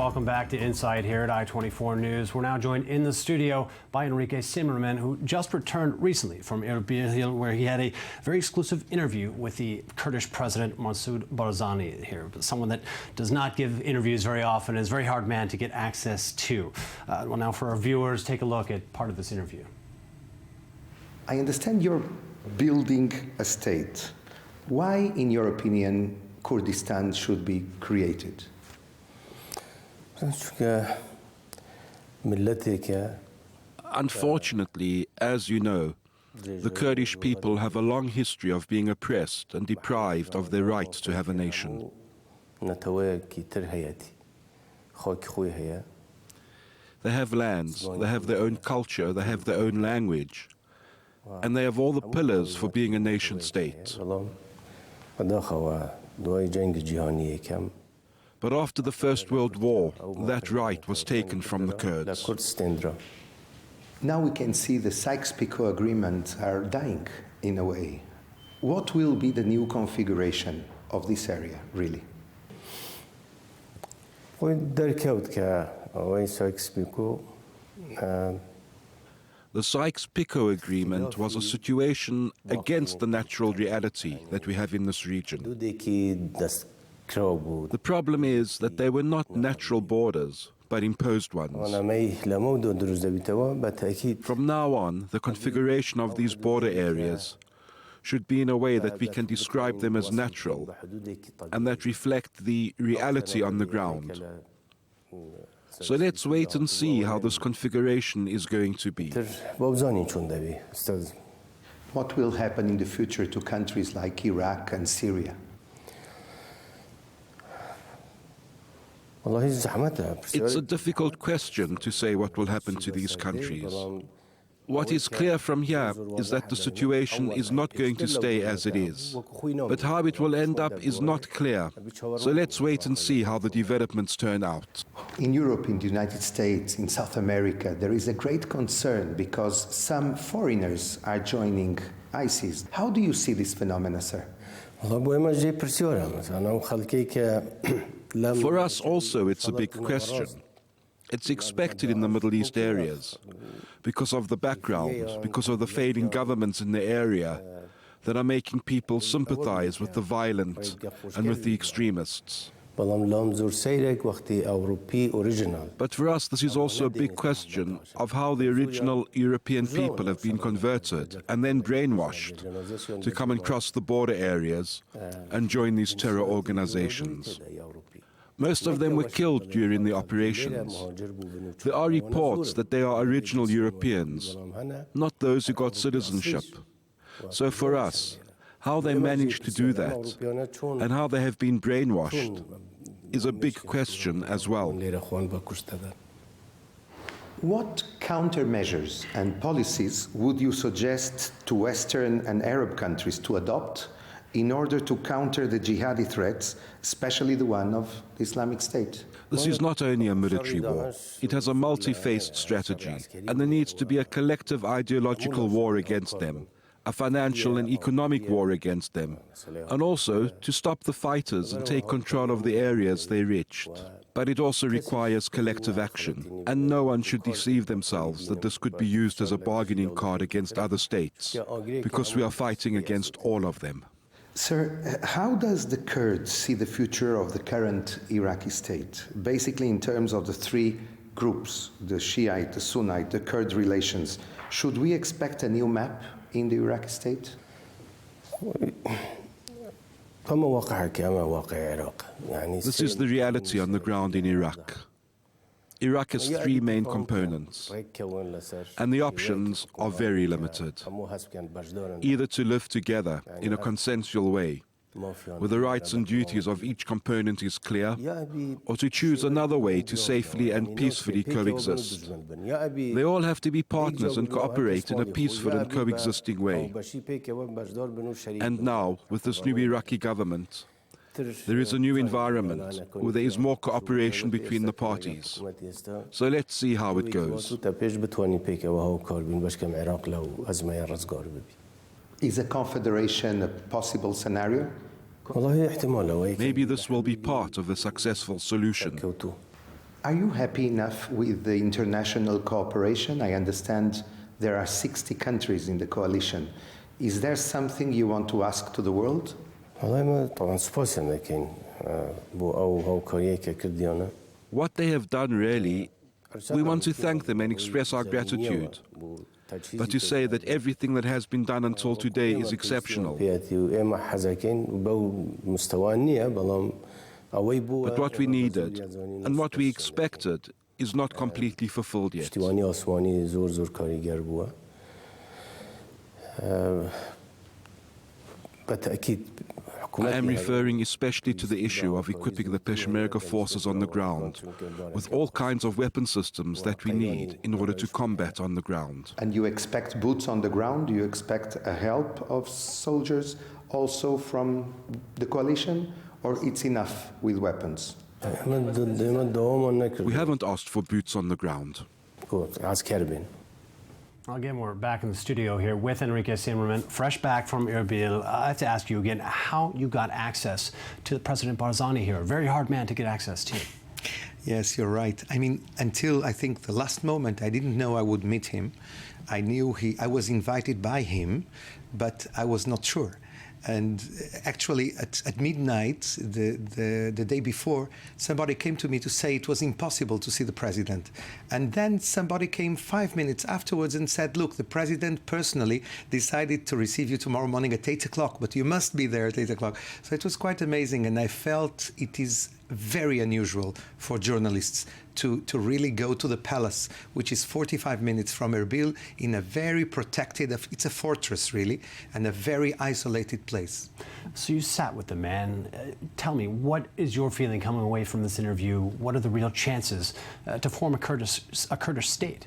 welcome back to Insight here at I-24 News. We're now joined in the studio by Henrique Cymerman, who just returned recently from Erbil, where he had a very exclusive interview with the Kurdish president, Massoud Barzani here, someone that does not give interviews very often, is a very hard man to get access to. Well, now for our viewers, take a look at part of this interview. I understand you're building a state. Why, in your opinion, Kurdistan should be created? Unfortunately, as you know, the Kurdish people have a long history of being oppressed and deprived of their right to have a nation. They have lands, they have their own culture, they have their own language, and they have all the pillars for being a nation state. But after the First World War, that right was taken from the Kurds. Now we can see the Sykes-Picot Agreement are dying in a way. What will be the new configuration of this area, really? The Sykes-Picot Agreement was a situation against the natural reality that we have in this region. The problem is that they were not natural borders, but imposed ones. From now on, the configuration of these border areas should be in a way that we can describe them as natural and that reflect the reality on the ground. So let's wait and see how this configuration is going to be. What will happen in the future to countries like Iraq and Syria? It's a difficult question to say what will happen to these countries. What is clear from here is that the situation is not going to stay as it is. But how it will end up is not clear. So let's wait and see how the developments turn out. In Europe, in the United States, in South America, there is a great concern because some foreigners are joining ISIS. How do you see this phenomena, sir? For us also, it's a big question. It's expected in the Middle East areas because of the background, because of the failing governments in the area that are making people sympathize with the violent and with the extremists. But for us, this is also a big question of how the original European people have been converted and then brainwashed to come and cross the border areas and join these terror organizations. Most of them were killed during the operations. There are reports that they are original Europeans, not those who got citizenship. So for us, how they managed to do that and how they have been brainwashed is a big question as well. What countermeasures and policies would you suggest to Western and Arab countries to adopt in order to counter the jihadi threats, especially the one of the Islamic State? This is not only a military war. It has a multi-faced strategy, and there needs to be a collective ideological war against them, a financial and economic war against them, and also to stop the fighters and take control of the areas they reached. But it also requires collective action, and no one should deceive themselves that this could be used as a bargaining card against other states, because we are fighting against all of them. Sir, how does the Kurds see the future of the current Iraqi state, basically in terms of the three groups, the Shiite, the Sunnite, the Kurd relations? Should we expect a new map in the Iraqi state? This is the reality on the ground in Iraq. Iraq has three main components, and the options are very limited. Either to live together in a consensual way, where the rights and duties of each component is clear, or to choose another way to safely and peacefully coexist. They all have to be partners and cooperate in a peaceful and coexisting way. And now, with this new Iraqi government, there is a new environment where there is more cooperation between the parties. So let's see how it goes. Is a confederation a possible scenario? Maybe this will be part of a successful solution. Are you happy enough with the international cooperation? I understand there are 60 countries in the coalition. Is there something you want to ask to the world? What they have done, really, we want to thank them and express our gratitude. But to say that everything that has been done until today is exceptional. But what we needed and what we expected is not completely fulfilled yet. I am referring especially to the issue of equipping the Peshmerga forces on the ground with all kinds of weapon systems that we need in order to combat on the ground. And you expect boots on the ground? Do you expect a help of soldiers also from the coalition? Or it's enough with weapons? We haven't asked for boots on the ground. Again, we're back in the studio here with Henrique Cymerman, fresh back from Erbil. I have to ask you again how you got access to President Barzani here. A very hard man to get access to. Yes, you're right. I mean, until I think the last moment, I didn't know I would meet him. I knew I was invited by him, but I was not sure. And actually, at midnight, the day before, somebody came to me to say it was impossible to see the president. And then somebody came 5 minutes afterwards and said, look, the president personally decided to receive you tomorrow morning at 8 o'clock, but you must be there at 8 o'clock. So it was quite amazing, and I felt it is very unusual for journalists to really go to the palace, which is 45 minutes from Erbil, in a very protected, it's a fortress really, and a very isolated place. So you sat with the man. Tell me, what is your feeling coming away from this interview? What are the real chances to form a Kurdish state?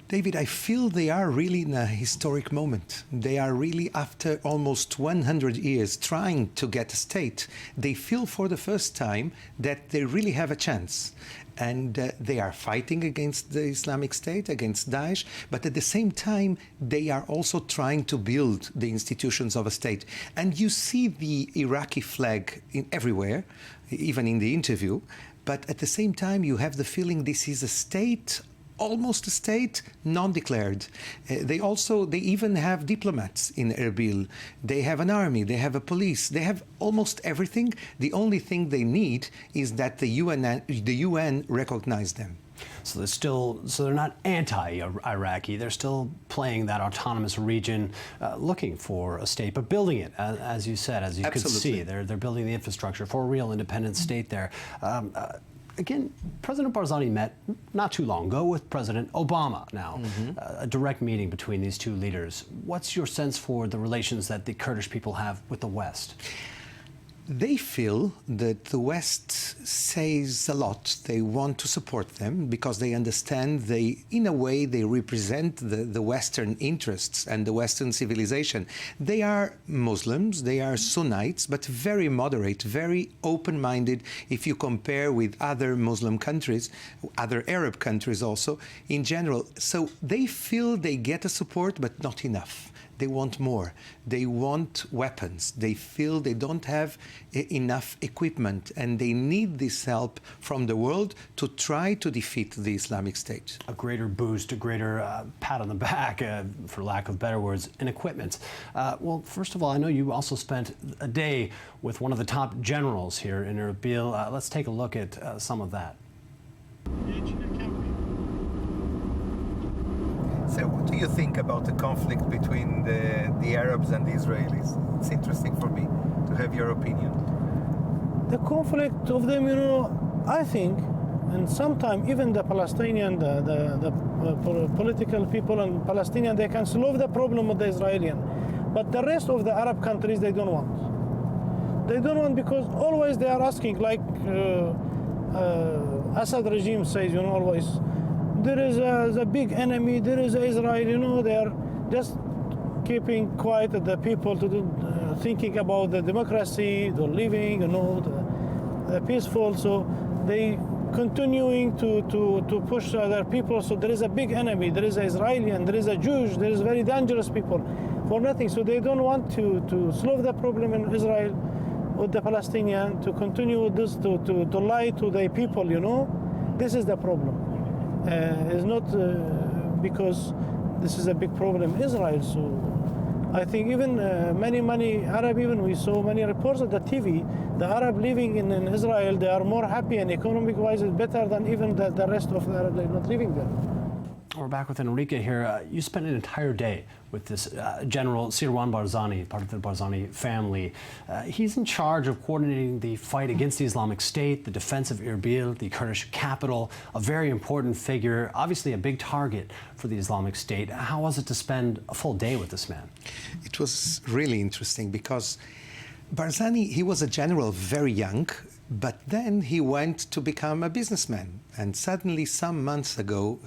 David, I feel they are really in a historic moment. They are really, after almost 100 years trying to get a state, they feel for the first time that they really have a chance. And they are fighting against the Islamic State, against Daesh, but at the same time, they are also trying to build the institutions of a state. And you see the Iraqi flag everywhere, even in the interview, but at the same time, you have the feeling this is a state, almost a state, non-declared. They even have diplomats in Erbil. They have an army, they have a police, they have almost everything. The only thing they need is that the UN recognize them. So they're not anti-Iraqi. They're still playing that autonomous region, looking for a state, but building it, as you said, as you could see. They're building the infrastructure for a real independent state there. Again, President Barzani met not too long ago with President Obama now, a direct meeting between these two leaders. What's your sense for the relations that the Kurdish people have with the West? They feel that the West says a lot. They want to support them because they understand in a way, they represent the Western interests and the Western civilization. They are Muslims, they are Sunnites, but very moderate, very open-minded if you compare with other Muslim countries, other Arab countries also, in general. So they feel they get a support, but not enough. They want more. They want weapons. They feel they don't have enough equipment, and they need this help from the world to try to defeat the Islamic State. A greater boost, a greater pat on the back, for lack of better words, in equipment. Well, first of all, I know you also spent a day with one of the top generals here in Erbil. Let's take a look at some of that. So what do you think about the conflict between the Arabs and the Israelis? It's interesting for me to have your opinion. The conflict of them, I think, and sometimes even the Palestinian, the political people in Palestinian, they can solve the problem with the Israeli. But the rest of the Arab countries, they don't want. They don't want because always they are asking, like Assad regime says, always, there is a big enemy, there is Israel, they are just keeping quiet the people to do, thinking about the democracy, the living, the peaceful. So they continuing to push their people. So there is a big enemy, there is Israeli, and there is a Jewish, there is very dangerous people for nothing. So they don't want to solve the problem in Israel with the Palestinian, to continue with this, to lie to the people, This is the problem. It's not because this is a big problem in Israel. So I think even many Arab, even we saw many reports on the TV, the Arab living in Israel, they are more happy and economic-wise it's better than even the rest of the Arab not living there. We're back with Henrique here. You spent an entire day with this General Sirwan Barzani, part of the Barzani family. He's in charge of coordinating the fight against the Islamic State, the defense of Erbil, the Kurdish capital, a very important figure, obviously a big target for the Islamic State. How was it to spend a full day with this man? It was really interesting because Barzani, he was a general very young, but then he went to become a businessman. And suddenly, some months ago,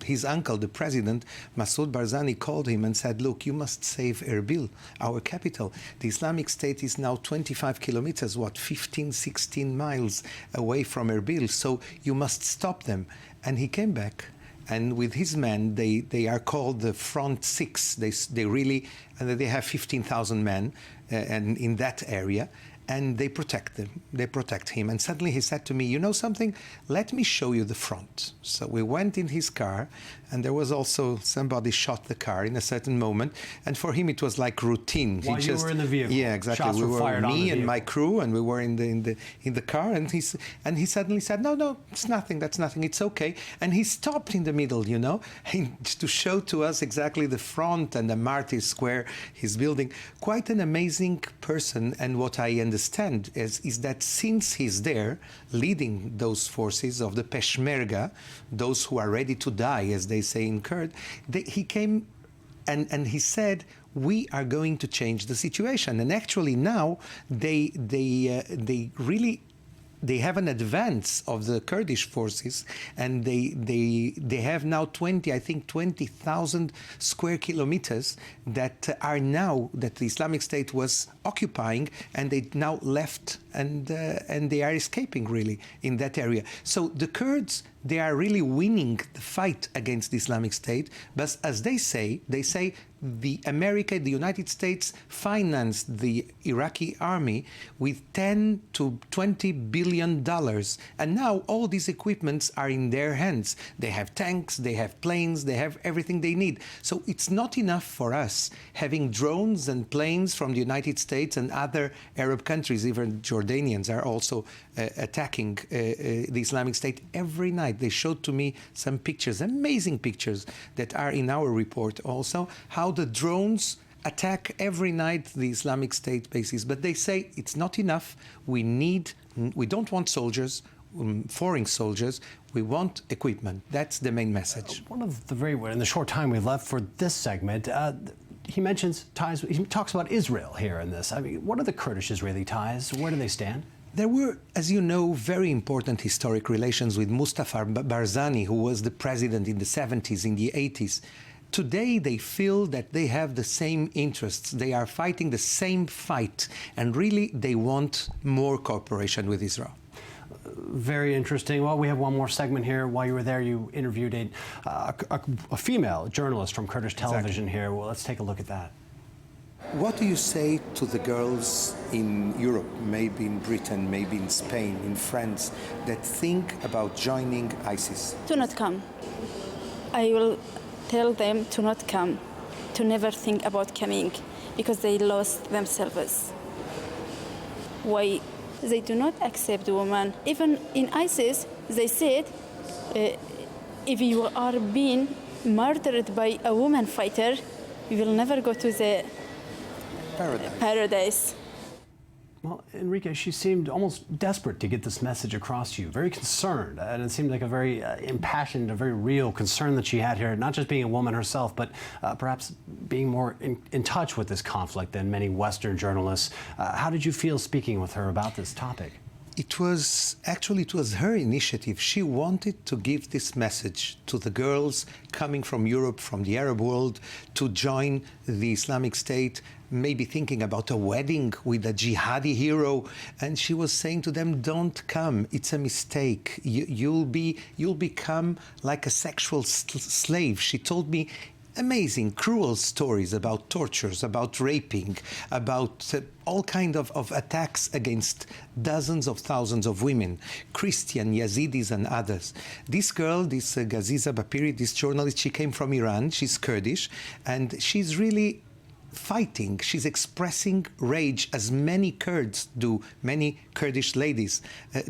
his uncle, the president, Massoud Barzani, called him and said, look, you must save Erbil, our capital. The Islamic State is now 25 kilometers, 15, 16 miles away from Erbil, so you must stop them. And he came back. And with his men, they are called the Front Six. They really, they have 15,000 men and in that area. And they protect them. They protect him. And suddenly he said to me, you know something? Let me show you the front. So we went in his car, and there was also somebody shot the car in a certain moment. And for him, it was like routine. While you were in the vehicle. Yeah, exactly. Shots were fired on the me and vehicle. my crew, and we were in the car. And he suddenly said, no, it's nothing. That's nothing. It's okay. And he stopped in the middle, you know, to show to us exactly the front and the Martyrs Square he's building. Quite an amazing person. And what I understand is that since he's there leading those forces of the Peshmerga, those who are ready to die, as they say in Kurd, he came and he said, we are going to change the situation. And actually now they really have an advance of the Kurdish forces, and they have now 20,000 square kilometers that the Islamic State was occupying, and they now left, and they are escaping really in that area. So the Kurds, they are really winning the fight against the Islamic State, but as they say the United States financed the Iraqi army with $10 to $20 billion. And now all these equipments are in their hands. They have tanks, they have planes, they have everything they need. So it's not enough for us having drones and planes from the United States and other Arab countries. Even Jordanians are also attacking the Islamic State every night. They showed to me some pictures, amazing pictures that are in our report also, how the drones attack every night the Islamic State bases. But they say it's not enough. We don't want soldiers, foreign soldiers. We want equipment. That's the main message. In the short time we've left for this segment, he mentions ties. He talks about Israel here in this. I mean, what are the Kurdish-Israeli ties? Where do they stand? There were, as you know, very important historic relations with Mustafa Barzani, who was the president in the 70s, in the 80s. Today, they feel that they have the same interests. They are fighting the same fight, and really, they want more cooperation with Israel. Very interesting. Well, we have one more segment here. While you were there, you interviewed a female journalist from Kurdish television here. Well, let's take a look at that. What do you say to the girls in Europe, maybe in Britain, maybe in Spain, in France, that think about joining ISIS? Do not come. I will tell them to not come, to never think about coming, because they lost themselves. Why? They do not accept women. Even in ISIS, they said, if you are being murdered by a woman fighter, you will never go to the paradise. Well, Henrique, she seemed almost desperate to get this message across to you, very concerned, and it seemed like a very impassioned, a very real concern that she had here, not just being a woman herself, but perhaps being more in touch with this conflict than many Western journalists. How did you feel speaking with her about this topic? It was her initiative. She wanted to give this message to the girls coming from Europe, from the Arab world, to join the Islamic State, maybe thinking about a wedding with a jihadi hero. And she was saying to them, don't come, it's a mistake. You'll become like a sexual slave. She told me amazing, cruel stories about tortures, about raping, about all kinds of attacks against dozens of thousands of women, Christian, Yazidis, and others. This girl, this Ghaziza Bapiri, this journalist, she came from Iran. She's Kurdish, and she's really fighting. She's expressing rage, as many Kurds do, many Kurdish ladies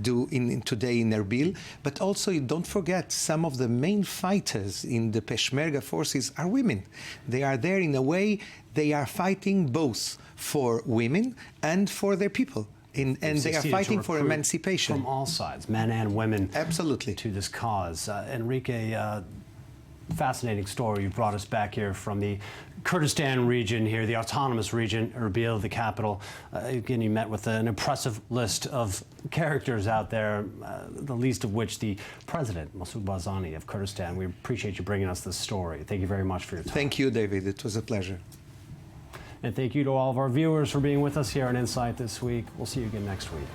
do today in Erbil. But also, you don't forget, some of the main fighters in the Peshmerga forces are women. They are there in a way, they are fighting both for women and for their people. And they are fighting for emancipation. From all sides, men and women. Absolutely. To this cause. Henrique, fascinating story. You brought us back here from the Kurdistan region here, the autonomous region, Erbil, the capital. Again, you met with an impressive list of characters out there, the least of which the president, Massoud Barzani of Kurdistan. We appreciate you bringing us this story. Thank you very much for your time. Thank you, David. It was a pleasure. And thank you to all of our viewers for being with us here on Insight this week. We'll see you again next week.